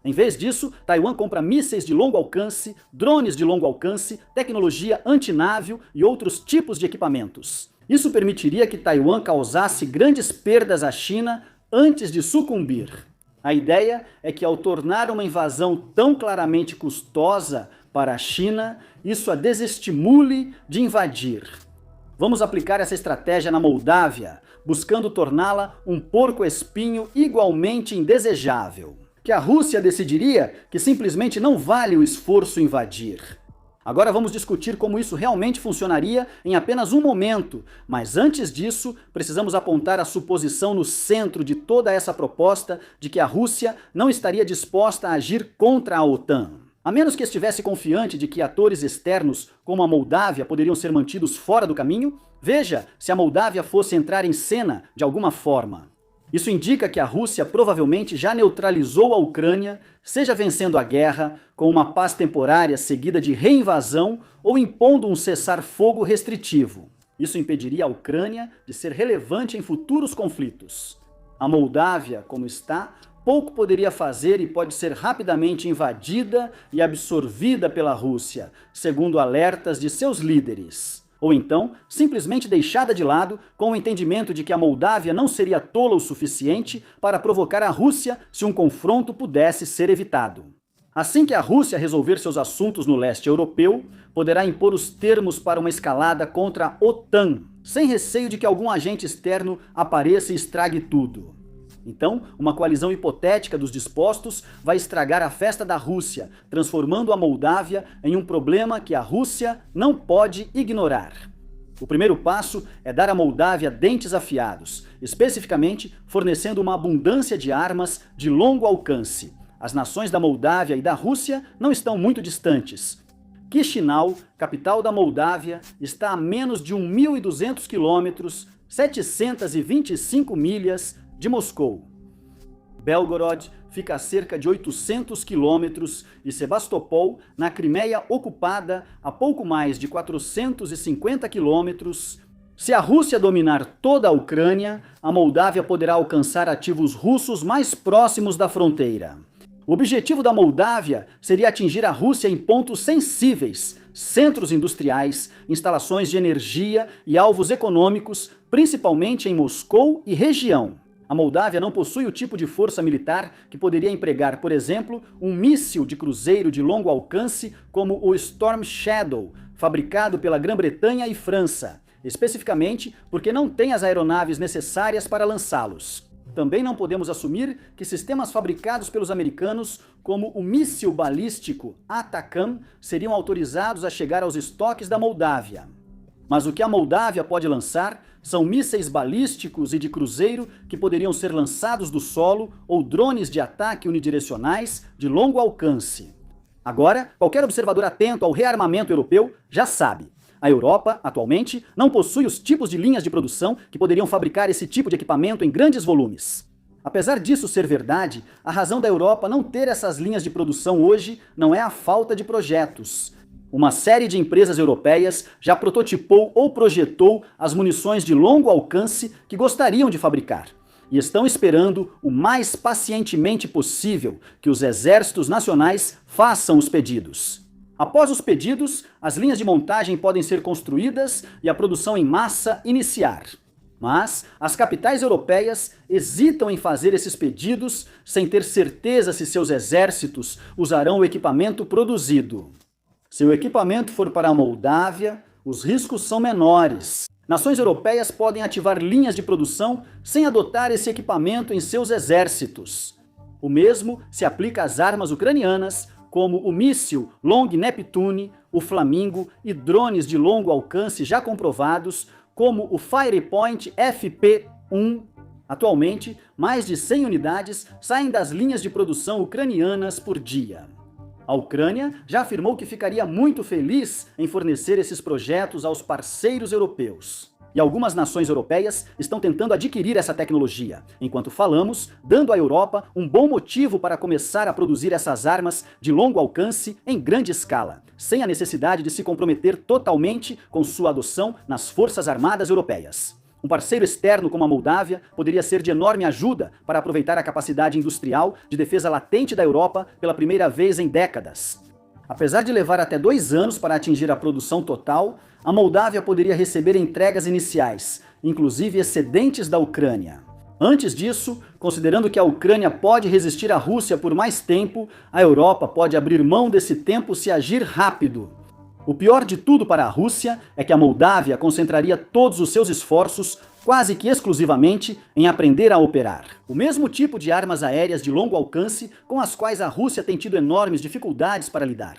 A: Em vez disso, Taiwan compra mísseis de longo alcance, drones de longo alcance, tecnologia antinável e outros tipos de equipamentos. Isso permitiria que Taiwan causasse grandes perdas à China antes de sucumbir. A ideia é que ao tornar uma invasão tão claramente custosa para a China, isso a desestimule de invadir. Vamos aplicar essa estratégia na Moldávia, buscando torná-la um porco-espinho igualmente indesejável, que a Rússia decidiria que simplesmente não vale o esforço invadir. Agora vamos discutir como isso realmente funcionaria em apenas um momento, mas antes disso, precisamos apontar a suposição no centro de toda essa proposta de que a Rússia não estaria disposta a agir contra a OTAN. A menos que estivesse confiante de que atores externos, como a Moldávia, poderiam ser mantidos fora do caminho, veja se a Moldávia fosse entrar em cena de alguma forma. Isso indica que a Rússia provavelmente já neutralizou a Ucrânia, seja vencendo a guerra, com uma paz temporária seguida de reinvasão ou impondo um cessar-fogo restritivo. Isso impediria a Ucrânia de ser relevante em futuros conflitos. A Moldávia, como está, pouco poderia fazer e pode ser rapidamente invadida e absorvida pela Rússia, segundo alertas de seus líderes. Ou então, simplesmente deixada de lado com o entendimento de que a Moldávia não seria tola o suficiente para provocar a Rússia se um confronto pudesse ser evitado. Assim que a Rússia resolver seus assuntos no leste europeu, poderá impor os termos para uma escalada contra a OTAN, sem receio de que algum agente externo apareça e estrague tudo. Então, uma coalizão hipotética dos dispostos vai estragar a festa da Rússia, transformando a Moldávia em um problema que a Rússia não pode ignorar. O primeiro passo é dar à Moldávia dentes afiados, especificamente fornecendo uma abundância de armas de longo alcance. As nações da Moldávia e da Rússia não estão muito distantes. Chisinau, capital da Moldávia, está a menos de 1.200 quilômetros, 725 milhas, de Moscou. Belgorod fica a cerca de 800 quilômetros e Sebastopol, na Crimeia ocupada, a pouco mais de 450 quilômetros. Se a Rússia dominar toda a Ucrânia, a Moldávia poderá alcançar ativos russos mais próximos da fronteira. O objetivo da Moldávia seria atingir a Rússia em pontos sensíveis, centros industriais, instalações de energia e alvos econômicos, principalmente em Moscou e região. A Moldávia não possui o tipo de força militar que poderia empregar, por exemplo, um míssil de cruzeiro de longo alcance como o Storm Shadow, fabricado pela Grã-Bretanha e França, especificamente porque não tem as aeronaves necessárias para lançá-los. Também não podemos assumir que sistemas fabricados pelos americanos, como o míssil balístico ATACMS, seriam autorizados a chegar aos estoques da Moldávia. Mas o que a Moldávia pode lançar são mísseis balísticos e de cruzeiro que poderiam ser lançados do solo ou drones de ataque unidirecionais de longo alcance. Agora, qualquer observador atento ao rearmamento europeu já sabe. A Europa, atualmente, não possui os tipos de linhas de produção que poderiam fabricar esse tipo de equipamento em grandes volumes. Apesar disso ser verdade, a razão da Europa não ter essas linhas de produção hoje não é a falta de projetos. Uma série de empresas europeias já prototipou ou projetou as munições de longo alcance que gostariam de fabricar, e estão esperando o mais pacientemente possível que os exércitos nacionais façam os pedidos. Após os pedidos, as linhas de montagem podem ser construídas e a produção em massa iniciar. Mas as capitais europeias hesitam em fazer esses pedidos sem ter certeza se seus exércitos usarão o equipamento produzido. Se o equipamento for para a Moldávia, os riscos são menores. Nações europeias podem ativar linhas de produção sem adotar esse equipamento em seus exércitos. O mesmo se aplica às armas ucranianas, como o míssil Long Neptune, o Flamingo e drones de longo alcance já comprovados, como o Firepoint FP-1. Atualmente, mais de 100 unidades saem das linhas de produção ucranianas por dia. A Ucrânia já afirmou que ficaria muito feliz em fornecer esses projetos aos parceiros europeus. E algumas nações europeias estão tentando adquirir essa tecnologia, enquanto falamos, dando à Europa um bom motivo para começar a produzir essas armas de longo alcance em grande escala, sem a necessidade de se comprometer totalmente com sua adoção nas Forças Armadas Europeias. Um parceiro externo como a Moldávia poderia ser de enorme ajuda para aproveitar a capacidade industrial de defesa latente da Europa pela primeira vez em décadas. Apesar de levar até 2 anos para atingir a produção total, a Moldávia poderia receber entregas iniciais, inclusive excedentes da Ucrânia. Antes disso, considerando que a Ucrânia pode resistir à Rússia por mais tempo, a Europa pode abrir mão desse tempo se agir rápido. O pior de tudo para a Rússia é que a Moldávia concentraria todos os seus esforços, quase que exclusivamente, em aprender a operar o mesmo tipo de armas aéreas de longo alcance com as quais a Rússia tem tido enormes dificuldades para lidar.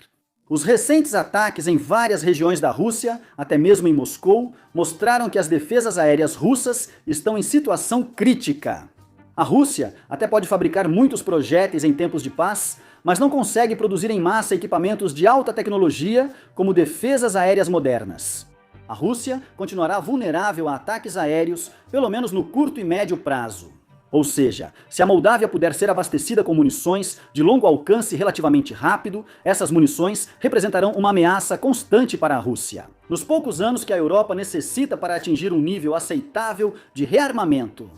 A: Os recentes ataques em várias regiões da Rússia, até mesmo em Moscou, mostraram que as defesas aéreas russas estão em situação crítica. A Rússia até pode fabricar muitos projéteis em tempos de paz, mas não consegue produzir em massa equipamentos de alta tecnologia como defesas aéreas modernas. A Rússia continuará vulnerável a ataques aéreos, pelo menos no curto e médio prazo. Ou seja, se a Moldávia puder ser abastecida com munições de longo alcance relativamente rápido, essas munições representarão uma ameaça constante para a Rússia. Nos poucos anos que a Europa necessita para atingir um nível aceitável de rearmamento.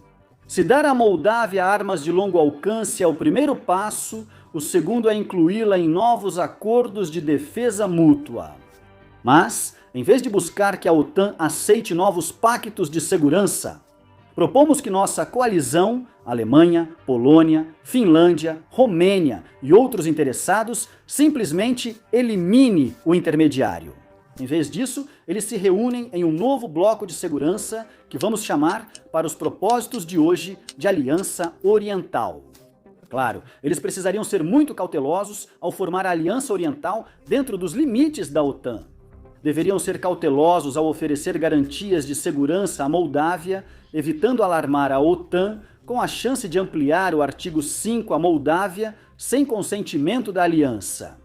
A: Se dar à Moldávia armas de longo alcance é o primeiro passo, o segundo é incluí-la em novos acordos de defesa mútua. Mas, em vez de buscar que a OTAN aceite novos pactos de segurança, propomos que nossa coalizão, Alemanha, Polônia, Finlândia, Romênia e outros interessados, simplesmente elimine o intermediário. Em vez disso, eles se reúnem em um novo bloco de segurança que vamos chamar, para os propósitos de hoje, de Aliança Oriental. Claro, eles precisariam ser muito cautelosos ao formar a Aliança Oriental dentro dos limites da OTAN. Deveriam ser cautelosos ao oferecer garantias de segurança à Moldávia, evitando alarmar a OTAN com a chance de ampliar o artigo 5 à Moldávia sem consentimento da aliança.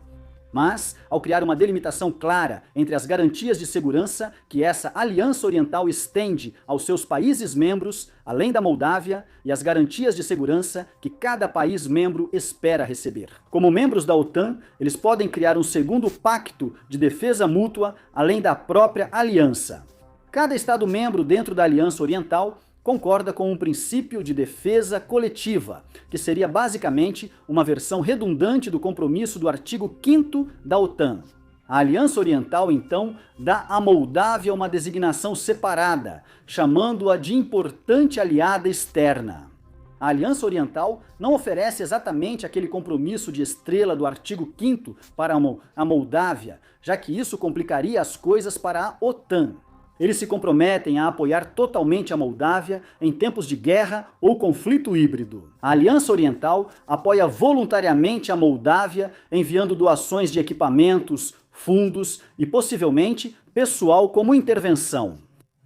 A: Mas, ao criar uma delimitação clara entre as garantias de segurança que essa Aliança Oriental estende aos seus países membros, além da Moldávia, e as garantias de segurança que cada país membro espera receber. Como membros da OTAN, eles podem criar um segundo pacto de defesa mútua além da própria aliança. Cada Estado membro dentro da Aliança Oriental concorda com um princípio de defesa coletiva, que seria basicamente uma versão redundante do compromisso do artigo 5º da OTAN. A Aliança Oriental, então, dá à Moldávia uma designação separada, chamando-a de importante aliada externa. A Aliança Oriental não oferece exatamente aquele compromisso de estrela do artigo 5º para a Moldávia, já que isso complicaria as coisas para a OTAN. Eles se comprometem a apoiar totalmente a Moldávia em tempos de guerra ou conflito híbrido. A Aliança Oriental apoia voluntariamente a Moldávia, enviando doações de equipamentos, fundos e, possivelmente, pessoal como intervenção.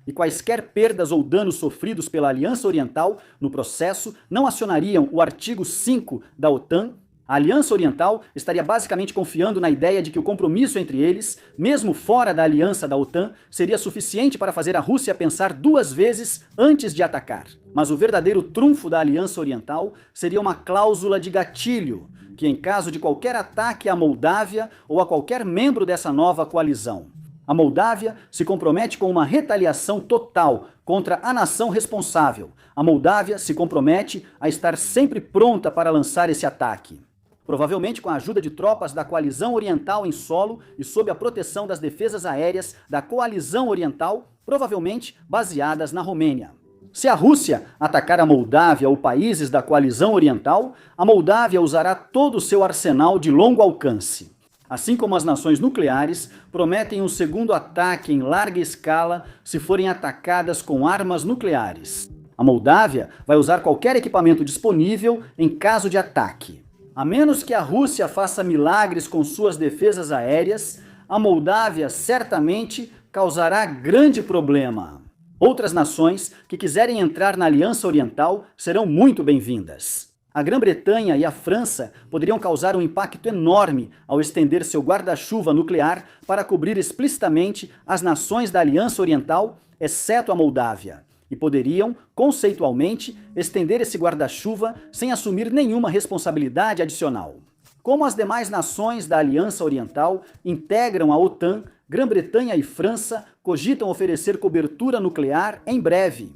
A: E quaisquer perdas ou danos sofridos pela Aliança Oriental no processo não acionariam o artigo 5 da OTAN. A Aliança Oriental estaria basicamente confiando na ideia de que o compromisso entre eles, mesmo fora da aliança da OTAN, seria suficiente para fazer a Rússia pensar duas vezes antes de atacar. Mas o verdadeiro trunfo da Aliança Oriental seria uma cláusula de gatilho, que em caso de qualquer ataque à Moldávia ou a qualquer membro dessa nova coalizão, a Moldávia se compromete com uma retaliação total contra a nação responsável. A Moldávia se compromete a estar sempre pronta para lançar esse ataque. Provavelmente com a ajuda de tropas da Coalizão Oriental em solo e sob a proteção das defesas aéreas da Coalizão Oriental, provavelmente baseadas na Romênia. Se a Rússia atacar a Moldávia ou países da Coalizão Oriental, a Moldávia usará todo o seu arsenal de longo alcance. Assim como as nações nucleares prometem um segundo ataque em larga escala se forem atacadas com armas nucleares. A Moldávia vai usar qualquer equipamento disponível em caso de ataque. A menos que a Rússia faça milagres com suas defesas aéreas, a Moldávia certamente causará grande problema. Outras nações que quiserem entrar na Aliança Oriental serão muito bem-vindas. A Grã-Bretanha e a França poderiam causar um impacto enorme ao estender seu guarda-chuva nuclear para cobrir explicitamente as nações da Aliança Oriental, exceto a Moldávia. E poderiam, conceitualmente, estender esse guarda-chuva sem assumir nenhuma responsabilidade adicional. Como as demais nações da Aliança Oriental integram a OTAN, Grã-Bretanha e França cogitam oferecer cobertura nuclear em breve.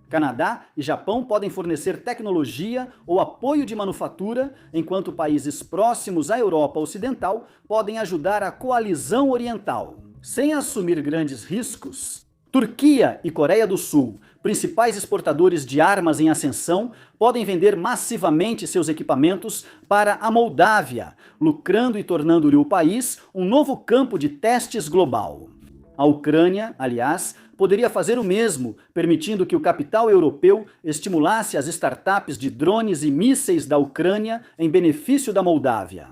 A: Canadá e Japão podem fornecer tecnologia ou apoio de manufatura, enquanto países próximos à Europa Ocidental podem ajudar a Coalizão Oriental. Sem assumir grandes riscos, Turquia e Coreia do Sul, principais exportadores de armas em ascensão, podem vender massivamente seus equipamentos para a Moldávia, lucrando e tornando-lhe o país um novo campo de testes global. A Ucrânia, aliás, poderia fazer o mesmo, permitindo que o capital europeu estimulasse as startups de drones e mísseis da Ucrânia em benefício da Moldávia.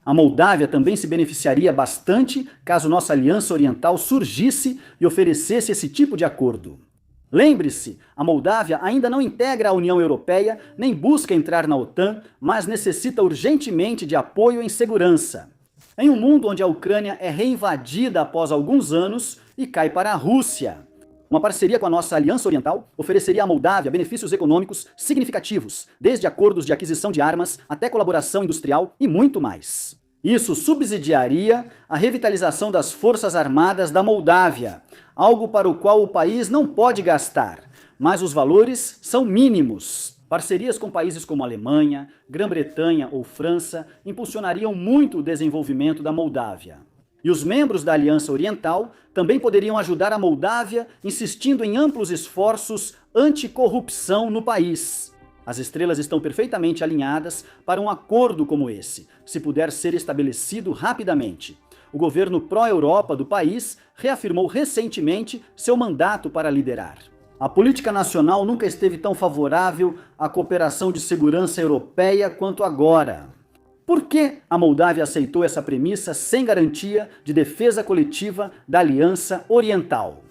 A: A Moldávia também se beneficiaria bastante caso nossa Aliança Oriental surgisse e oferecesse esse tipo de acordo. Lembre-se, a Moldávia ainda não integra a União Europeia nem busca entrar na OTAN, mas necessita urgentemente de apoio em segurança. Em um mundo onde a Ucrânia é reinvadida após alguns anos e cai para a Rússia, uma parceria com a nossa Aliança Oriental ofereceria à Moldávia benefícios econômicos significativos, desde acordos de aquisição de armas até colaboração industrial e muito mais. Isso subsidiaria a revitalização das forças armadas da Moldávia, algo para o qual o país não pode gastar, mas os valores são mínimos. Parcerias com países como Alemanha, Grã-Bretanha ou França impulsionariam muito o desenvolvimento da Moldávia. E os membros da Aliança Oriental também poderiam ajudar a Moldávia, insistindo em amplos esforços anticorrupção no país. As estrelas estão perfeitamente alinhadas para um acordo como esse, se puder ser estabelecido rapidamente. O governo pró-Europa do país reafirmou recentemente seu mandato para liderar. A política nacional nunca esteve tão favorável à cooperação de segurança europeia quanto agora. Por que a Moldávia aceitou essa premissa sem garantia de defesa coletiva da Aliança Oriental?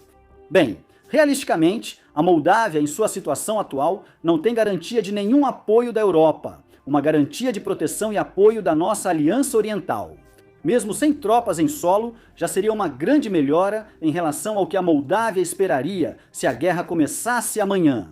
A: Bem, realisticamente, a Moldávia, em sua situação atual, não tem garantia de nenhum apoio da Europa, uma garantia de proteção e apoio da nossa Aliança Oriental. Mesmo sem tropas em solo, já seria uma grande melhora em relação ao que a Moldávia esperaria se a guerra começasse amanhã.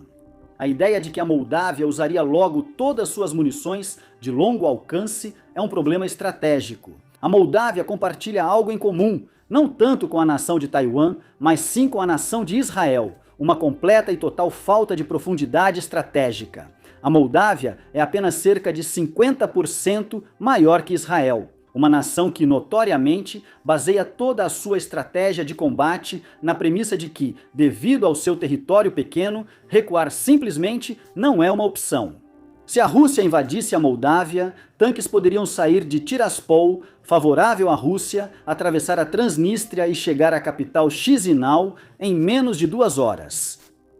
A: A ideia de que a Moldávia usaria logo todas suas munições de longo alcance é um problema estratégico. A Moldávia compartilha algo em comum, não tanto com a nação de Taiwan, mas sim com a nação de Israel, uma completa e total falta de profundidade estratégica. A Moldávia é apenas cerca de 50% maior que Israel. Uma nação que, notoriamente, baseia toda a sua estratégia de combate na premissa de que, devido ao seu território pequeno, recuar simplesmente não é uma opção. Se a Rússia invadisse a Moldávia, tanques poderiam sair de Tiraspol, favorável à Rússia, atravessar a Transnistria e chegar à capital Chisinau em menos de 2 horas.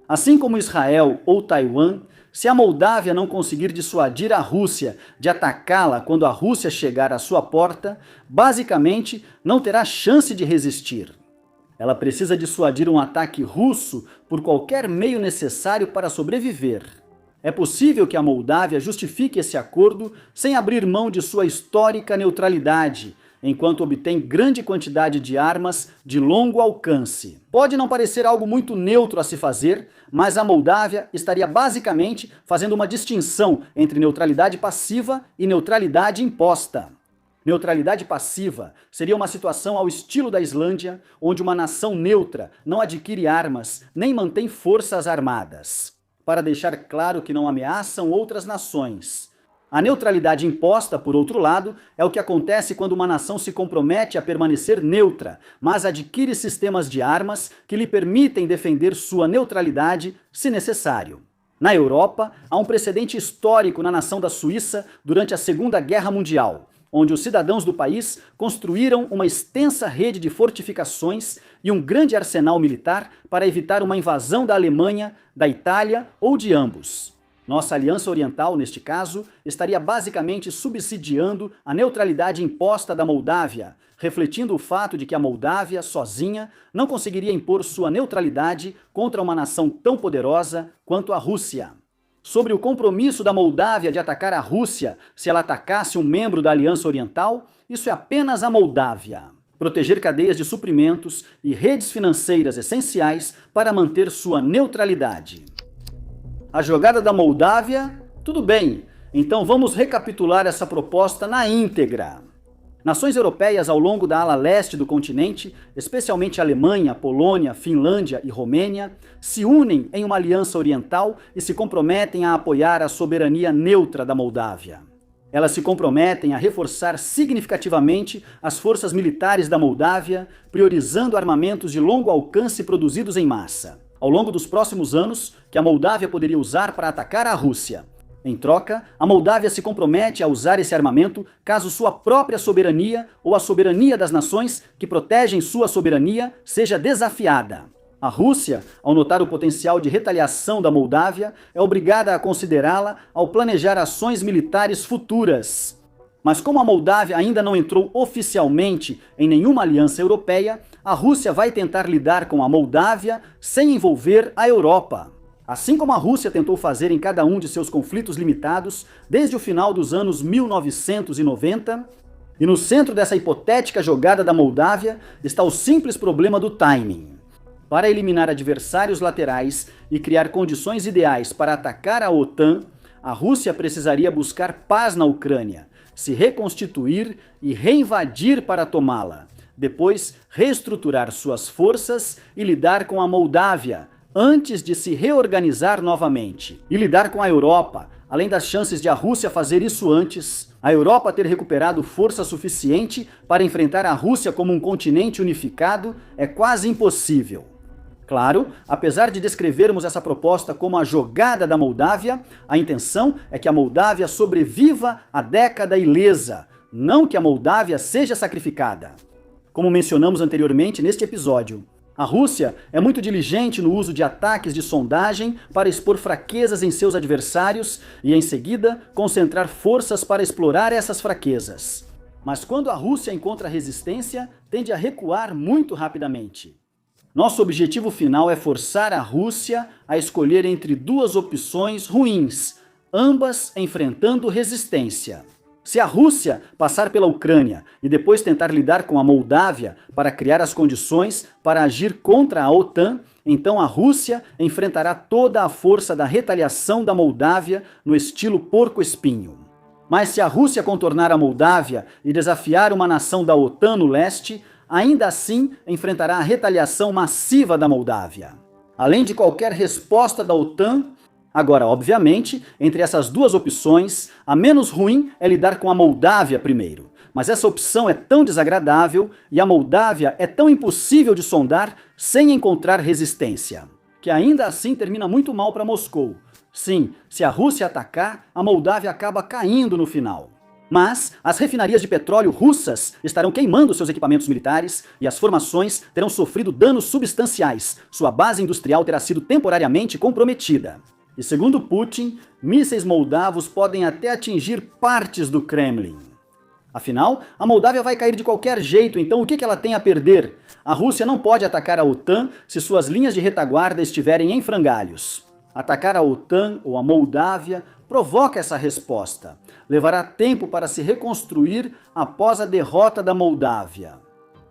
A: Assim como Israel ou Taiwan, se a Moldávia não conseguir dissuadir a Rússia de atacá-la quando a Rússia chegar à sua porta, basicamente não terá chance de resistir. Ela precisa dissuadir um ataque russo por qualquer meio necessário para sobreviver. É possível que a Moldávia justifique esse acordo sem abrir mão de sua histórica neutralidade, enquanto obtém grande quantidade de armas de longo alcance. Pode não parecer algo muito neutro a se fazer, mas a Moldávia estaria basicamente fazendo uma distinção entre neutralidade passiva e neutralidade imposta. Neutralidade passiva seria uma situação ao estilo da Islândia, onde uma nação neutra não adquire armas nem mantém forças armadas, para deixar claro que não ameaçam outras nações. A neutralidade imposta, por outro lado, é o que acontece quando uma nação se compromete a permanecer neutra, mas adquire sistemas de armas que lhe permitem defender sua neutralidade se necessário. Na Europa, há um precedente histórico na nação da Suíça durante a Segunda Guerra Mundial, onde os cidadãos do país construíram uma extensa rede de fortificações e um grande arsenal militar para evitar uma invasão da Alemanha, da Itália ou de ambos. Nossa Aliança Oriental, neste caso, estaria basicamente subsidiando a neutralidade imposta da Moldávia, refletindo o fato de que a Moldávia, sozinha, não conseguiria impor sua neutralidade contra uma nação tão poderosa quanto a Rússia. Sobre o compromisso da Moldávia de atacar a Rússia se ela atacasse um membro da Aliança Oriental, isso é apenas a Moldávia. Proteger cadeias de suprimentos e redes financeiras essenciais para manter sua neutralidade. A jogada da Moldávia? Tudo bem, então vamos recapitular essa proposta na íntegra. Nações europeias ao longo da ala leste do continente, especialmente Alemanha, Polônia, Finlândia e Romênia, se unem em uma aliança oriental e se comprometem a apoiar a soberania neutra da Moldávia. Elas se comprometem a reforçar significativamente as forças militares da Moldávia, priorizando armamentos de longo alcance produzidos em massa, ao longo dos próximos anos, que a Moldávia poderia usar para atacar a Rússia. Em troca, a Moldávia se compromete a usar esse armamento caso sua própria soberania ou a soberania das nações que protegem sua soberania seja desafiada. A Rússia, ao notar o potencial de retaliação da Moldávia, é obrigada a considerá-la ao planejar ações militares futuras. Mas como a Moldávia ainda não entrou oficialmente em nenhuma aliança europeia, a Rússia vai tentar lidar com a Moldávia sem envolver a Europa. Assim como a Rússia tentou fazer em cada um de seus conflitos limitados desde o final dos anos 1990, e no centro dessa hipotética jogada da Moldávia está o simples problema do timing. Para eliminar adversários laterais e criar condições ideais para atacar a OTAN, a Rússia precisaria buscar paz na Ucrânia, se reconstituir e reinvadir para tomá-la, depois reestruturar suas forças e lidar com a Moldávia, antes de se reorganizar novamente. E lidar com a Europa, além das chances de a Rússia fazer isso antes, a Europa ter recuperado força suficiente para enfrentar a Rússia como um continente unificado é quase impossível. Claro, apesar de descrevermos essa proposta como a jogada da Moldávia, a intenção é que a Moldávia sobreviva a década ilesa, não que a Moldávia seja sacrificada. Como mencionamos anteriormente neste episódio, a Rússia é muito diligente no uso de ataques de sondagem para expor fraquezas em seus adversários e, em seguida, concentrar forças para explorar essas fraquezas. Mas quando a Rússia encontra resistência, tende a recuar muito rapidamente. Nosso objetivo final é forçar a Rússia a escolher entre duas opções ruins, ambas enfrentando resistência. Se a Rússia passar pela Ucrânia e depois tentar lidar com a Moldávia para criar as condições para agir contra a OTAN, então a Rússia enfrentará toda a força da retaliação da Moldávia no estilo porco-espinho. Mas se a Rússia contornar a Moldávia e desafiar uma nação da OTAN no leste, ainda assim enfrentará a retaliação massiva da Moldávia. Além de qualquer resposta da OTAN, agora, obviamente, entre essas duas opções, a menos ruim é lidar com a Moldávia primeiro. Mas essa opção é tão desagradável e a Moldávia é tão impossível de sondar sem encontrar resistência, que ainda assim termina muito mal para Moscou. Sim, se a Rússia atacar, a Moldávia acaba caindo no final. Mas as refinarias de petróleo russas estarão queimando seus equipamentos militares e as formações terão sofrido danos substanciais. Sua base industrial terá sido temporariamente comprometida. E segundo Putin, mísseis moldavos podem até atingir partes do Kremlin. Afinal, a Moldávia vai cair de qualquer jeito, então o que ela tem a perder? A Rússia não pode atacar a OTAN se suas linhas de retaguarda estiverem em frangalhos. Atacar a OTAN ou a Moldávia provoca essa resposta. Levará tempo para se reconstruir após a derrota da Moldávia.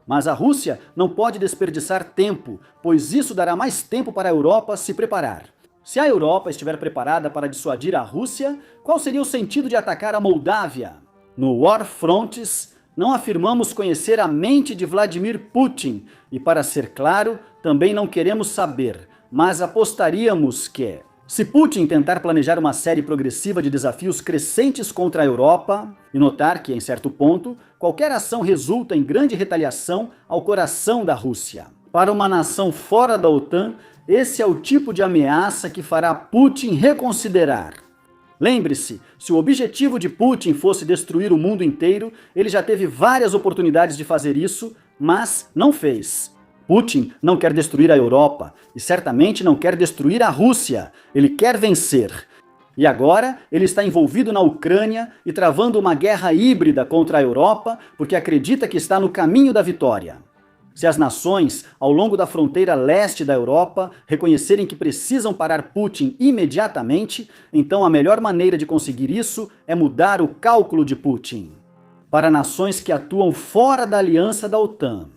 A: Mas a Rússia não pode desperdiçar tempo, pois isso dará mais tempo para a Europa se preparar. Se a Europa estiver preparada para dissuadir a Rússia, qual seria o sentido de atacar a Moldávia? No War Fronts, não afirmamos conhecer a mente de Vladimir Putin, e para ser claro, também não queremos saber, mas apostaríamos que, se Putin tentar planejar uma série progressiva de desafios crescentes contra a Europa, e notar que, em certo ponto, qualquer ação resulta em grande retaliação ao coração da Rússia. Para uma nação fora da OTAN, esse é o tipo de ameaça que fará Putin reconsiderar. Lembre-se, se o objetivo de Putin fosse destruir o mundo inteiro, ele já teve várias oportunidades de fazer isso, mas não fez. Putin não quer destruir a Europa e certamente não quer destruir a Rússia. Ele quer vencer. E agora ele está envolvido na Ucrânia e travando uma guerra híbrida contra a Europa porque acredita que está no caminho da vitória. Se as nações, ao longo da fronteira leste da Europa, reconhecerem que precisam parar Putin imediatamente, então a melhor maneira de conseguir isso é mudar o cálculo de Putin. Para nações que atuam fora da aliança da OTAN,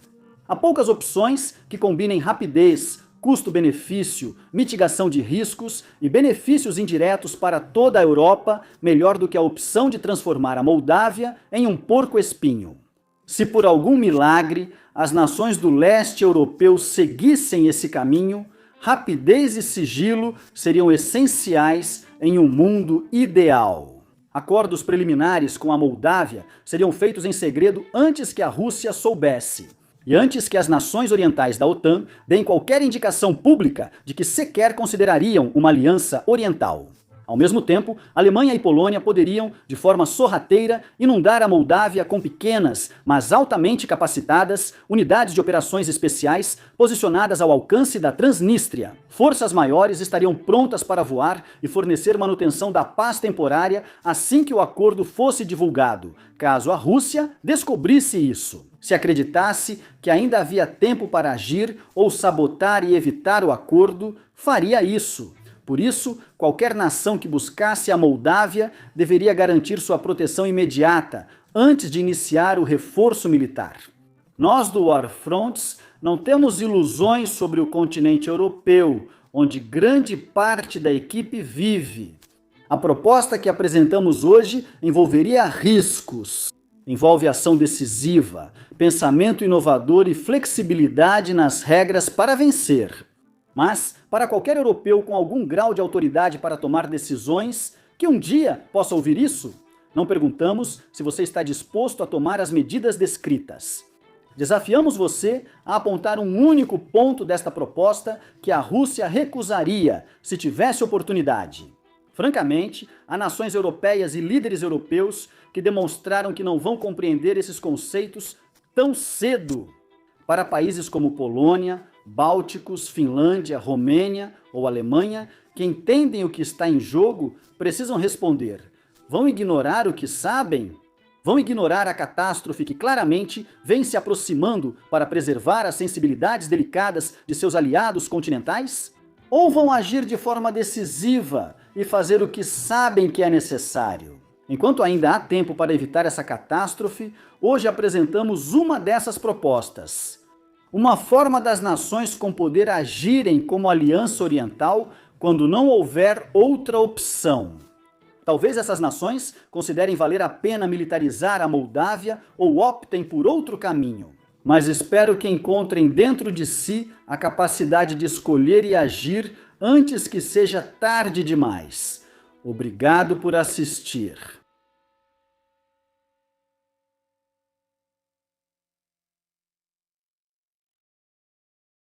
A: há poucas opções que combinem rapidez, custo-benefício, mitigação de riscos e benefícios indiretos para toda a Europa, melhor do que a opção de transformar a Moldávia em um porco-espinho. Se por algum milagre as nações do leste europeu seguissem esse caminho, rapidez e sigilo seriam essenciais em um mundo ideal. Acordos preliminares com a Moldávia seriam feitos em segredo antes que a Rússia soubesse. E antes que as nações orientais da OTAN deem qualquer indicação pública de que sequer considerariam uma aliança oriental. Ao mesmo tempo, Alemanha e Polônia poderiam, de forma sorrateira, inundar a Moldávia com pequenas, mas altamente capacitadas, unidades de operações especiais posicionadas ao alcance da Transnistria. Forças maiores estariam prontas para voar e fornecer manutenção da paz temporária assim que o acordo fosse divulgado, caso a Rússia descobrisse isso. Se acreditasse que ainda havia tempo para agir ou sabotar e evitar o acordo, faria isso. Por isso, qualquer nação que buscasse a Moldávia deveria garantir sua proteção imediata, antes de iniciar o reforço militar. Nós do War Fronts não temos ilusões sobre o continente europeu, onde grande parte da equipe vive. A proposta que apresentamos hoje envolveria riscos. Envolve ação decisiva, pensamento inovador e flexibilidade nas regras para vencer. Mas, para qualquer europeu com algum grau de autoridade para tomar decisões, que um dia possa ouvir isso, não perguntamos se você está disposto a tomar as medidas descritas. Desafiamos você a apontar um único ponto desta proposta que a Rússia recusaria se tivesse oportunidade. Francamente, há nações europeias e líderes europeus que demonstraram que não vão compreender esses conceitos tão cedo. Para países como Polônia, Bálticos, Finlândia, Romênia ou Alemanha, que entendem o que está em jogo, precisam responder: vão ignorar o que sabem? Vão ignorar a catástrofe que claramente vem se aproximando para preservar as sensibilidades delicadas de seus aliados continentais? Ou vão agir de forma decisiva e fazer o que sabem que é necessário? Enquanto ainda há tempo para evitar essa catástrofe, hoje apresentamos uma dessas propostas. Uma forma das nações com poder agirem como Aliança Oriental quando não houver outra opção. Talvez essas nações considerem valer a pena militarizar a Moldávia ou optem por outro caminho. Mas espero que encontrem dentro de si a capacidade de escolher e agir antes que seja tarde demais. Obrigado por assistir.